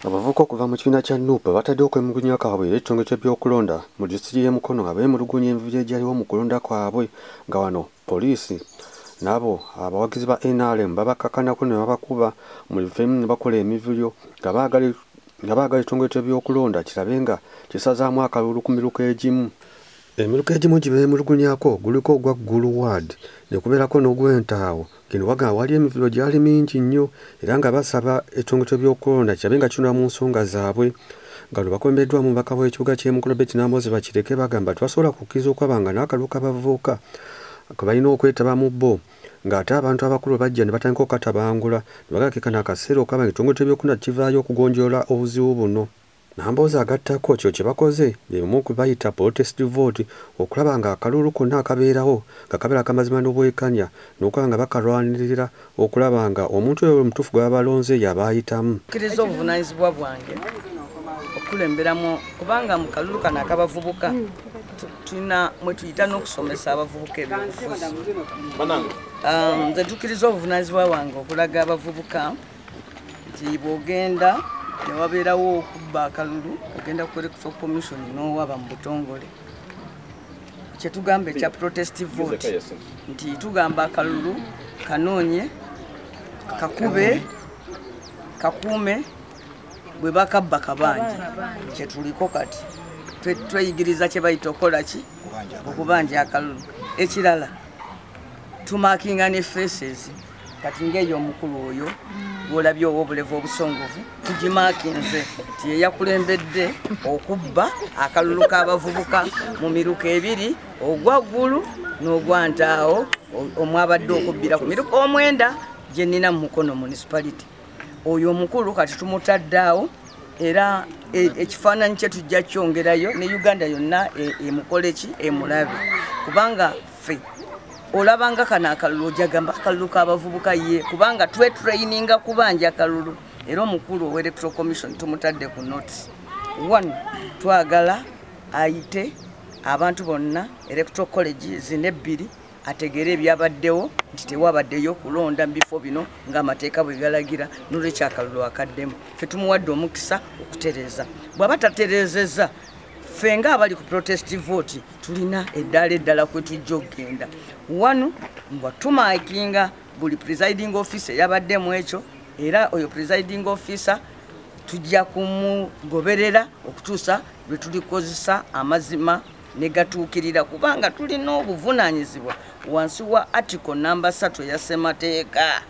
Abavubuka okuva mu kibiina kya NUP batadde okwemugunya kaabwe ekitongole ky'ebyokulonda mu disitulikiti y'e Mukono nga beemulugunya enviiri egyaliwo mu kulonda kwabwe nga wano poliisi nabo abawagizi ba NRM babakkakanako ne babakuba mu bifemu ne bakola emivuyo nga baagala ekitongole ky'ebyokulonda kirabe nga kisazaamu akalulu ku miruka egimu. Emiruka egimu gye beemulugunyako guliko ogwa Gulu Ward ne kubeerako n'ogw'Entaawo. Gino wagamba wali emivuyo gyali mingi nnyo era nga basaba ekitongole ky'ebyokulonda kirabe nga kinula mu nsonga zaabwe. Nga lwe bakombeddwa mu bubaka bw'ekibuga ky'e Mukono Betty Namboze bakireke bagamba tebasobola kukkiriza okwabanga n'akalulu k'abavubuka ke balina okwetaba mu bbo ng'ate abantu abakulu bajja ne batandika okukatabangula ne bagakekana akaseera okwaba nga ekitongole ky'ebyokulonda kivaayo okugonjoola obuzibu buno. Namboze agattako kyo kye bakoze bye bimu ku bayita protest vote okulaba nga akalulu konna akabeerawo nga kabeera akamazima n'obwekanya n'okulaba nga bakalwanirira okulaba nga omuntu oyo omutuufu gwe babalonze yabaayitamu. Kkiriza obuvunaanyizibwa bwange okulemberamu kubanga mu kalulu kano akabavubuka tulina mwe tuyita n'okusomesa abavubuka ebyobufuzi. Nze tukkiriza obuvunaanyizibwa bwange okulaga abavubuka nti bw'ogenda ne wabeerawo okubba akalulu ogenda ku electoral commission n'owaba mu butongole. Kye tugamba ekya protest vote nti tugamba akalulu kanoonye kakube kakuume bwe bakabba kabanja. Kye tuliko kati tweyigiriza kye bayita okola ki okubanja akalulu. Ekirala tumakinga ne faces kati ng'eyo omukulu oyo bw'olabye oba obulevu obusongovu tugimakinze nti eyakulembedde okubba akalulu k'abavubuka mu miruka ebiri ogwa Ggulu n'ogwa Ntaawo omwabadde okubbira ku miruka omwenda gye nnina mu Mukono municipality. Oyo omukulu kati tumutadde awo era ekifaananyi kye tujja kyongerayo ne Uganda yonna emukole ki emulabe kubanga ffe olabanga kana akalulu ojagamba akalulu k'abavubuka ye kubanga twetraininga kubanja akalulu era omukulu owa electoral commission tumutadde ku notice. One, twagala ayite abantu bonna electoral college zine ebbiri ategere ebyabaddewo nti tewabaddeyo kulonda mu bifo bino ng'amateeka bwe galagira n'olwekyo akalulu akaddemu. Ffe tumuwadde omukisa okutereeza. Bw'aba tatereezezza ffe ng'abali ku protest vote tulina eddala kwe tujja okgenda. Wano mbwa tumakinga buli presiding officer yabaddemu ekyo era oyo presiding officer tujja kumugoberera okutuusa lwe tulikozesa amazima ne gatuukirira kubanga tulina obuvunaanyizibwa wansi wa article number 3 eya ssemateeka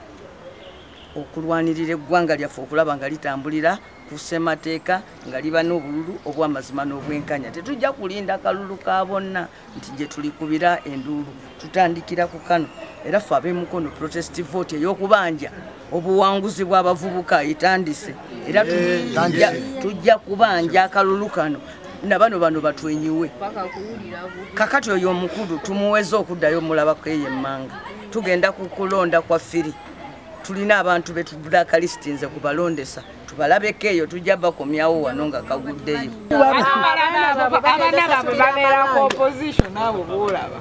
okulwanirira eggwanga lyaffe okulaba nga litambulira ku ssemateeka nga liba n'obululu obw'amazima n'obwenkanya. Tetujja kulinda akalulu ka bonna nti gye tulikubira enduulu. Tutandikira ku kano era ffe ab'e Mukono protest vote ey'okubanja obuwanguzi bw'abavubuka etandise era tujja kubanja akalulu kano na bano batwenyiwe. Kakati oyo omukulu tumuweza okuddayo mulabako ey'emmanga. Tugenda ku kulonda kwa firi. Tulina abantu betu blacklistinze kubalondesa tubalabeko eyo tujja bakomyawo wano nga kaguddeyo. Abaana babeera ku opposition abo boolaba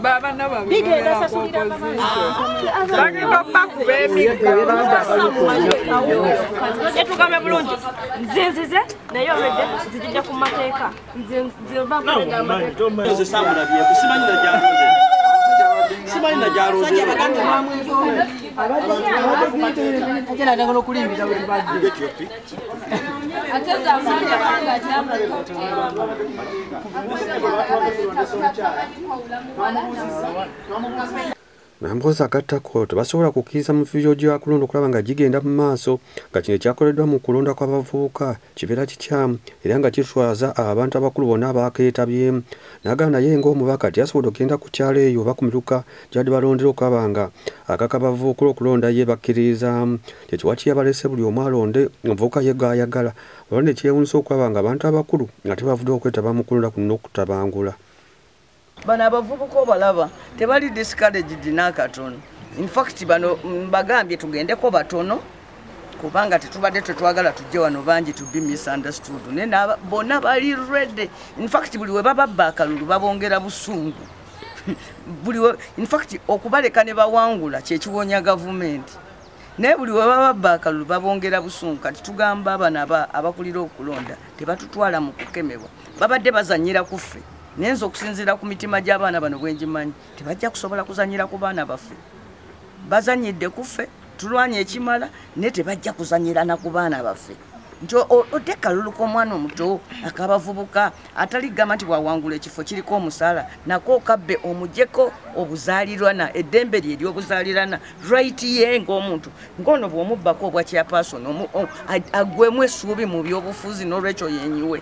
babaana babeera ku opposition bagenda bakuba emigga tugambe bulungi nzinzize naye olwedde zijja ku mateeka nze simanyi najalonde agenda ndagala okulimbiza bwe badde Namboze agattako tebasobola kukkiriza mu vidiyo gya kulonda okulaba nga gigenda mu maaso nga kino ekyakoleddwa mu kulonda kw'abavubuka kibeera kikyamu era nga kiswaza abantu abakulu bonna abakeetabyemu. N'agamba naye ng'omubaka teyasobodde okugenda ku kyalo eyo oba ku miruka gy'abadde balondera okulaba nga akaka abavubuka okulonda ye bakkiririzaamu. Kyekiwa kyeyabaleese buli omu alonde omuvubuka ye gw'ayagala olonda ekyewuunyisa okulaba nga abantu abakulu nga tebavudde okwetaba mu kulonda kuno okutabangula. bano abavubuka obalaba tebali discouraged n'akatono. In fact bano mbagambye tugendeko batono kubanga tetubadde tetwagala tujje wano bangi to be misunderstood. Nena bonna bali ready. In fact buli we bababba akalulu babongera busungu. In fact okubaleka ne bawangula kye kiwonya government. Ne buli we bababba akalulu babongera busungu. Kati tugamba abana abakulira okulonda tebatutwala mu kukemebwa. Babadde bazanyira kufe. Nenzo okusinzira ku mitima gy'abaana bano bwenjimanyi tebajja kusobola kuzanyira ku baana baffe. Bazanyidde kufe tulwanye ekimala ne tebajja kuzanyira na ku baana baffe. Njo ode kalulu k'omwana omuto akabavubuka ataligamba nti bwawangula ekifo kiriko omusala nako kabbe omujeko obuzaalirana eddembe lye ery'obuzaalirana right ye ng'omuntu ngono bw'omubbako obwa chairperson agwemu essuubi mu byobufuzi n'olwekyo yenyiwe.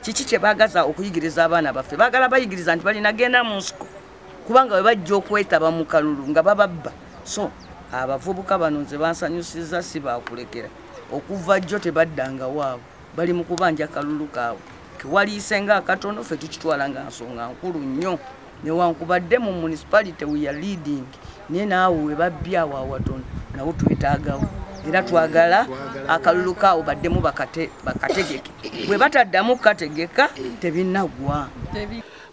Kiki kye baagaza okuyigiriza abaana baffe baagala bayigiriza nti balina genda mu nsiko kubanga we bajja okwetaba mu kalulu nga bababba. So abavubuka bano nze bansanyusiza si baakulekera okuva jjo tebaddanga waabwe bali mu kubanja kalulu kaabwe kewaliise nga akatono ffe tukitwala nga nsonga nkulu nnyo newankubadde mu municipality we are leading naye naawe we babbyawo awatono nawo twetaagawo era twagala akalulu kaawo baddemu bakategeke bwe bataddamu kukategeka tebinaggwa.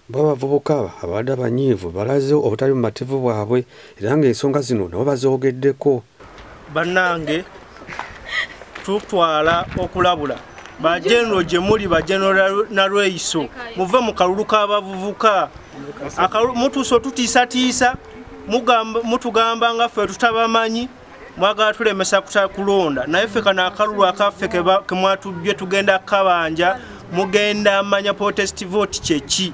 Babavubuka abadde abanyiivu balaze obutali bumativu bwabwe era ng'ensonga zino nabo bazoogeddeko. Bannange tutwala okulabula bajenero gye muli bajenero na lweiso muve mu kalulu k'abavubuka mutuuso tutiisatiisa mutugamba nga ffe tutabamanyi mwagala tulemesa kulonda naye ffe kano akalulu akaffe ke mwatubye tugenda kabanja mugenda manya protest vote kyeki.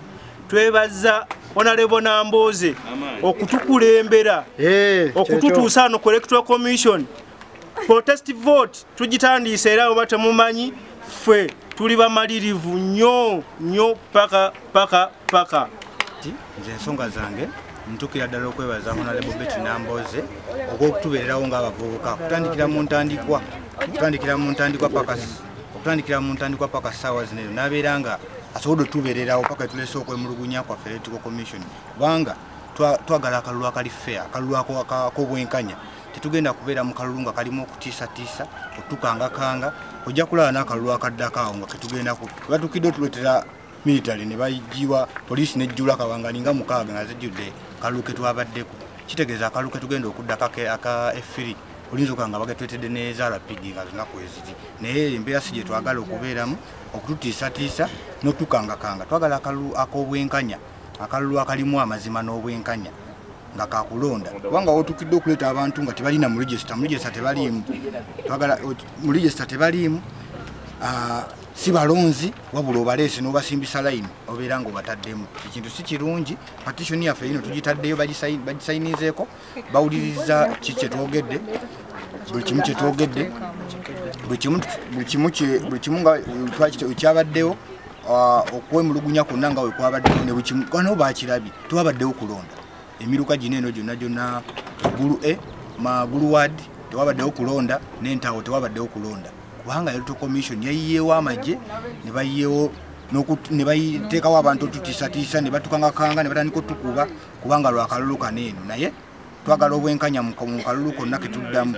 Twebaza Honorable Namboze okutukulembera okututuusa no ku Electoral Commission. Protest vote tugitandiisa era oba temumanyi ffe tuli bamalirivu nnyo paka. Nze ensonga zange ntukira ddala okwebaza Honorable Betty Namboze okwokutubeererawo ng'abavubuka okutandikira mu ntandikwa paka ssaawa zino n'abeera nga asobodde otubeererawo paka tulese okwemulugunya kwaffe Electoral Commission kubanga twagala akalulu akali fair akalulu ak'obwenkanya. Tetugenda kubeera mu kalulu nga kalimu okutiisatiisa otukangakanga ojja kulaba n'akalulu akaddakaawo nga ketugenda batukidde otuleetera military ne bayigiwa poliisi nejjula kawangali nga 6 nga zijjudde kalulu ke twabaddeko. Kitegeeza akalulu ke tugenda okuddako aka F3 olinza okanga bagetwetedde ne ZRPD nga zinaku eziri naye embeera si gye twagala okubeeramu okututiisatiisa n'otukangakanga. Twagala akalulu ak'obwenkanya akalulu akalimu amazima n'obwenkanya nga kakulonda kubanga otukidde okuleeta abantu nga tebalina mu register tebaliimu. Twagala mu register tebaliimu si balonzi wabula obaleese n'obasimbisa line obeera ng'obataddemu. Ekintu si kirungi. Petition yaffe ino tugitaddeyo bagisayinizeeko bawuliriza ki kye twogedde buli kimu kye twogedde buli kimu nga kyabaddewo okwemulugunya kwonna nga we kwabaddewo ne buli kimu kano bakirabye tewabaddewo kulonda. Emiruka gino eno gyonna Gulu Magulu Ward tewabaddewo kulonda n'entawo tewabaddewo kulonda kubanga Electoral Commission yayiyeewo amagye ne bayiteekawo abantu otutiisatiisa ne batukangakanga ne batandika otukuba kubanga lwakalulu kaneeno naye twagala obwenkanya mu kalulu konna ke tuddamu.